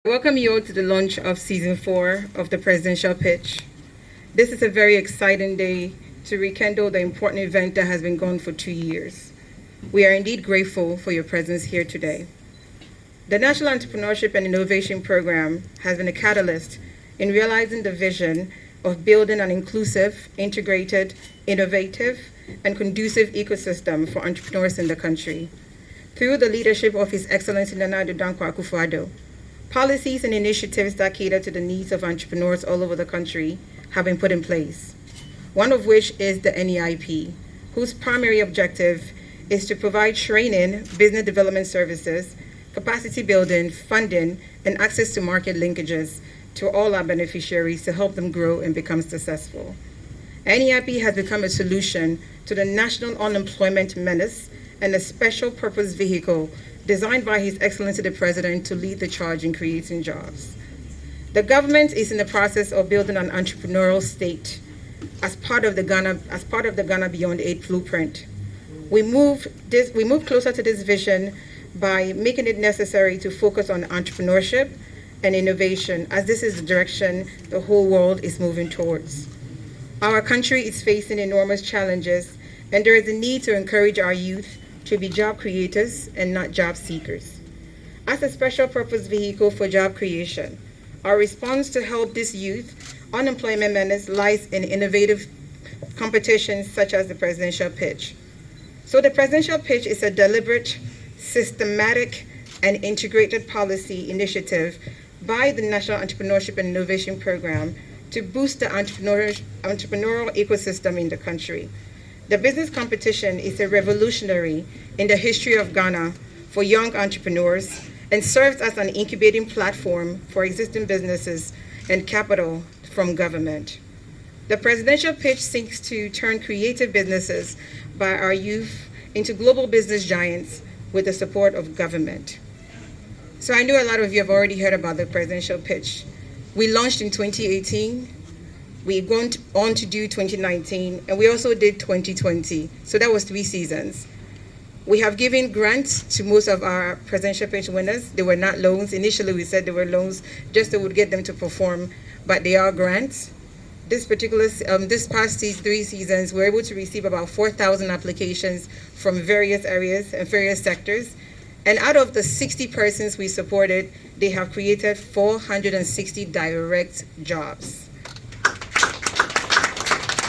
Welcome you all to the launch of season 4 of the presidential pitch. This is a very exciting day to rekindle the important event that has been going for 2 years. We are indeed grateful for your presence here today. The National Entrepreneurship and Innovation Program has been a catalyst in realizing the vision of building an inclusive, integrated, innovative, and conducive ecosystem for entrepreneurs in the country. Through the leadership of His Excellency Nana Addo Dankwa Akufo-Addo, policies and initiatives that cater to the needs of entrepreneurs all over the country have been put in place, one of which is the NEIP, whose primary objective is to provide training, business development services, capacity building, funding, and access to market linkages to all our beneficiaries to help them grow and become successful. NEIP has become a solution to the national unemployment menace and a special purpose vehicle designed by His Excellency the President to lead the charge in creating jobs. The government is in the process of building an entrepreneurial state as part of the Ghana Beyond Aid blueprint. We move closer to this vision by making it necessary to focus on entrepreneurship and innovation, as this is the direction the whole world is moving towards. Our country is facing enormous challenges, and there is a need to encourage our youth to be job creators and not job seekers. As a special purpose vehicle for job creation, our response to help this youth unemployment menace lies in innovative competitions such as the presidential pitch. So the presidential pitch is a deliberate, systematic, and integrated policy initiative by the National Entrepreneurship and Innovation Program to boost the entrepreneurial ecosystem in the country. The business competition is a revolutionary in the history of Ghana for young entrepreneurs and serves as an incubating platform for existing businesses and capital from government. The presidential pitch seeks to turn creative businesses by our youth into global business giants with the support of government. So I know a lot of you have already heard about the presidential pitch. We launched in 2018. We've gone on to do 2019, and we also did 2020. So that was 3 seasons. We have given grants to most of our presidential pitch winners. They were not loans. Initially, we said they were loans just so we would get them to perform, but they are grants. This past 3 seasons, we're able to receive about 4,000 applications from various areas and various sectors. And out of the 60 persons we supported, they have created 460 direct jobs.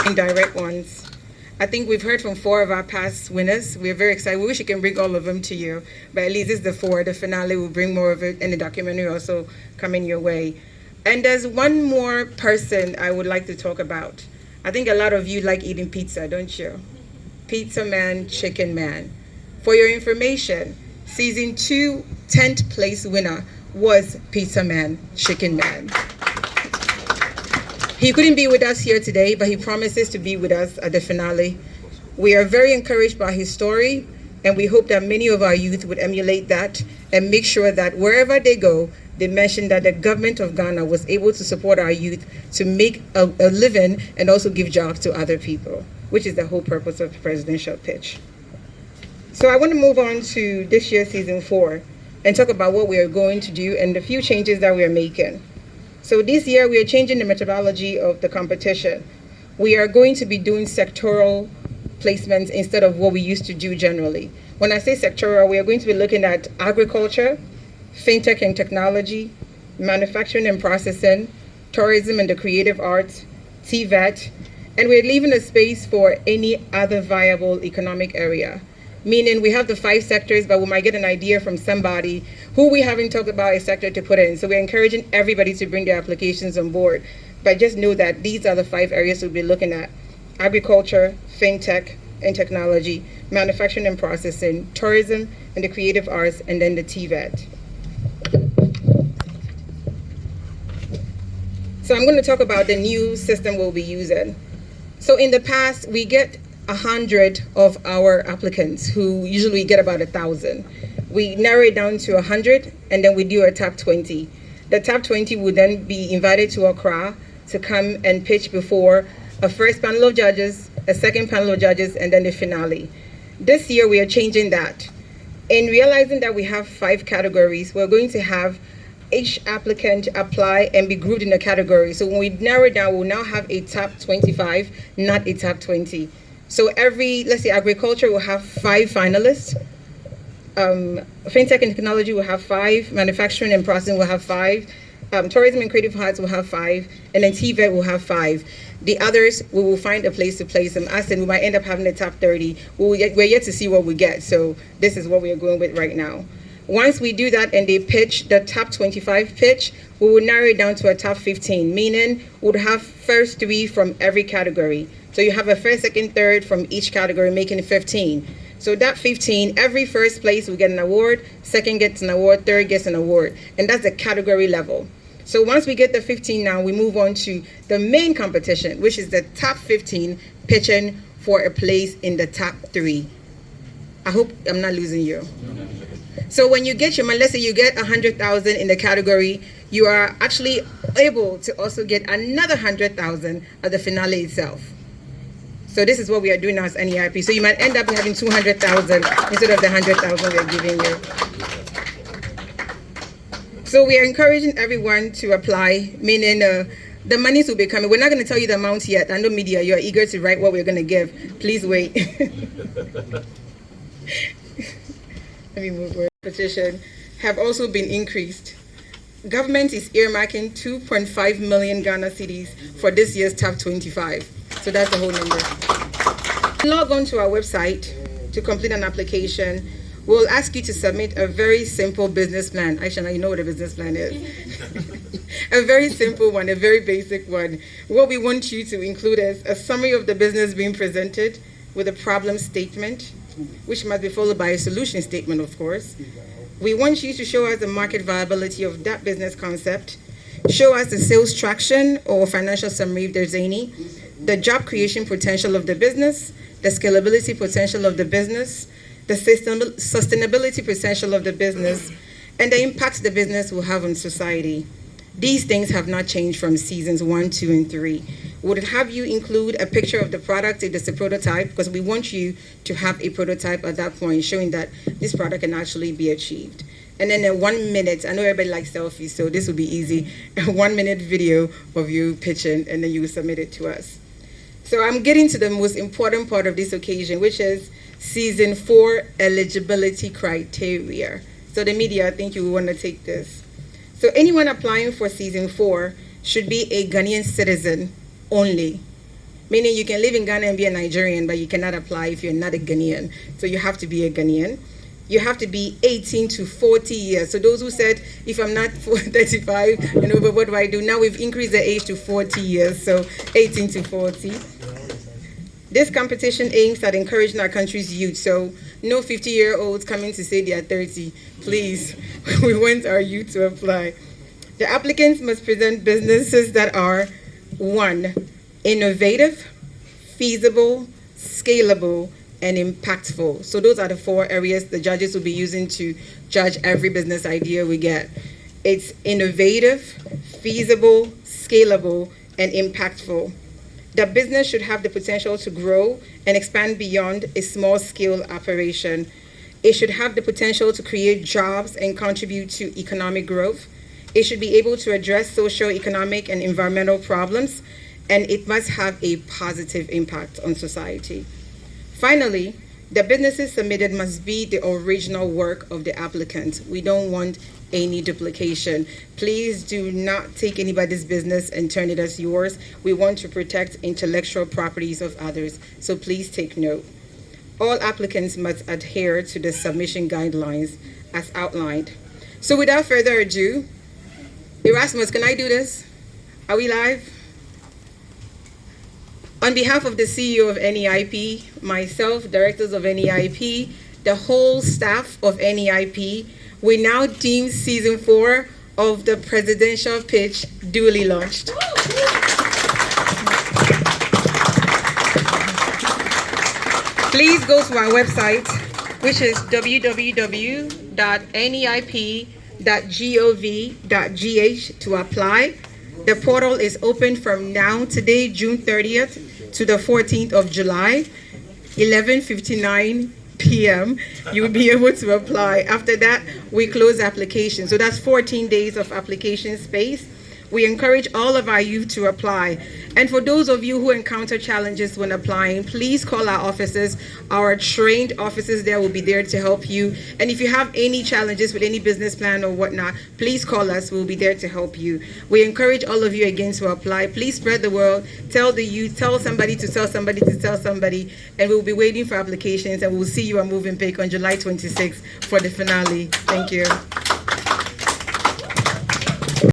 Indirect ones. I think we've heard from 4 of our past winners. We're very excited. We wish we can bring all of them to you, but at least it's the 4. The finale will bring more of it, and the documentary also coming your way. And there's one more person I would like to talk about. I think a lot of you like eating pizza, don't you? Pizza Man, Chicken Man. For your information, season 2 10th place winner was Pizza Man, Chicken Man. He couldn't be with us here today, but he promises to be with us at the finale. We are very encouraged by his story, and we hope that many of our youth would emulate that and make sure that wherever they go, they mention that the government of Ghana was able to support our youth to make a living and also give jobs to other people, which is the whole purpose of the presidential pitch. So I want to move on to this year's season 4 and talk about what we are going to do and the few changes that we are making. So this year, we are changing the methodology of the competition. We are going to be doing sectoral placements instead of what we used to do generally. When I say sectoral, we are going to be looking at agriculture, fintech and technology, manufacturing and processing, tourism and the creative arts, TVET, and we're leaving a space for any other viable economic area. Meaning we have the 5 sectors, but we might get an idea from somebody who we haven't talked about a sector to put in. So we're encouraging everybody to bring their applications on board. But just know that these are the 5 areas we'll be looking at: agriculture, fintech and technology, manufacturing and processing, tourism and the creative arts, and then the TVET. So I'm going to talk about the new system we'll be using. So in the past, we get 100 of our applicants who usually get about 1,000. We narrow it down to 100, and then we do a top 20. The top 20 would then be invited to Accra to come and pitch before a first panel of judges, a second panel of judges, and then the finale. This year we are changing that. In realizing that we have 5 categories, we're going to have each applicant apply and be grouped in a category. So when we narrow it down, we'll now have a top 25, not a top 20. So every, let's say agriculture will have 5 finalists. Fintech and technology will have 5. Manufacturing and processing will have 5. Tourism and creative arts will have 5. And then TVET will have 5. The others, we will find a place to place them. As in, we might end up having the top 30. We're yet to see what we get. So this is what we are going with right now. Once we do that and they pitch the top 25 pitch, we will narrow it down to a top 15, meaning we'll have first 3 from every category. So you have a first, second, third from each category, making it 15. So that 15, every first place will get an award, second gets an award, third gets an award. And that's the category level. So once we get the 15 now, we move on to the main competition, which is the top 15 pitching for a place in the top 3. I hope I'm not losing you. So when you get your money, let's say you get 100,000 in the category, you are actually able to also get another 100,000 at the finale itself. So this is what we are doing now as NEIP. So you might end up having 200,000 instead of the 100,000 we are giving you. So we are encouraging everyone to apply, meaning the monies will be coming. We're not going to tell you the amount yet. I know media, you are eager to write what we're going to give. Please wait. Let me move forward. Petition have also been increased. Government is earmarking 2.5 million Ghana cedis for this year's top 25. So that's the whole number. Log on to our website to complete an application. We'll ask you to submit a very simple business plan. Aisha, you know what a business plan is. A very simple one, a very basic one. What we want you to include is a summary of the business being presented with a problem statement, which must be followed by a solution statement, of course. We want you to show us the market viability of that business concept, show us the sales traction or financial summary if there's any, the job creation potential of the business, the scalability potential of the business, the sustainability potential of the business, and the impact the business will have on society. These things have not changed from seasons 1, 2, and 3. Would it have you include a picture of the product if it's a prototype? Because we want you to have a prototype at that point showing that this product can actually be achieved. And then a 1 minute, I know everybody likes selfies, so this will be easy, a 1 minute video of you pitching, and then you will submit it to us. So I'm getting to the most important part of this occasion, which is season 4 eligibility criteria. So the media, I think you will want to take this. So anyone applying for season 4 should be a Ghanaian citizen only. Meaning you can live in Ghana and be a Nigerian, but you cannot apply if you're not a Ghanaian. So you have to be a Ghanaian. You have to be 18 to 40 years. So those who said, if I'm not 35, but what do I do? Now we've increased the age to 40 years, so 18 to 40. This competition aims at encouraging our country's youth. So no 50-year-olds coming to say they are 30. Please, we want our youth to apply. The applicants must present businesses that are 1, innovative, feasible, scalable, and impactful. So those are the 4 areas the judges will be using to judge every business idea we get. It's innovative, feasible, scalable, and impactful. The business should have the potential to grow and expand beyond a small-scale operation. It should have the potential to create jobs and contribute to economic growth. It should be able to address social, economic, and environmental problems, and it must have a positive impact on society. Finally, the businesses submitted must be the original work of the applicant. We don't want any duplication. Please do not take anybody's business and turn it as yours. We want to protect intellectual properties of others, so please take note. All applicants must adhere to the submission guidelines as outlined. So without further ado, Erasmus, can I do this? Are we live? On behalf of the CEO of NEIP, myself, directors of NEIP, the whole staff of NEIP, we now deem season 4 of the presidential pitch duly launched. Please go to our website, which is www.neip.gov.gh to apply. The portal is open from now today, June 30th, to the 14th of July, 11:59 p.m., you will be able to apply. After that, we close applications. So that's 14 days of application space. We encourage all of our youth to apply. And for those of you who encounter challenges when applying, please call our officers. Our trained officers there will be there to help you. And if you have any challenges with any business plan or whatnot, please call us. We'll be there to help you. We encourage all of you again to apply. Please spread the word. Tell the youth, tell somebody to tell somebody to tell somebody. And we'll be waiting for applications. And we'll see you at Moving Pick on July 26th for the finale. Thank you.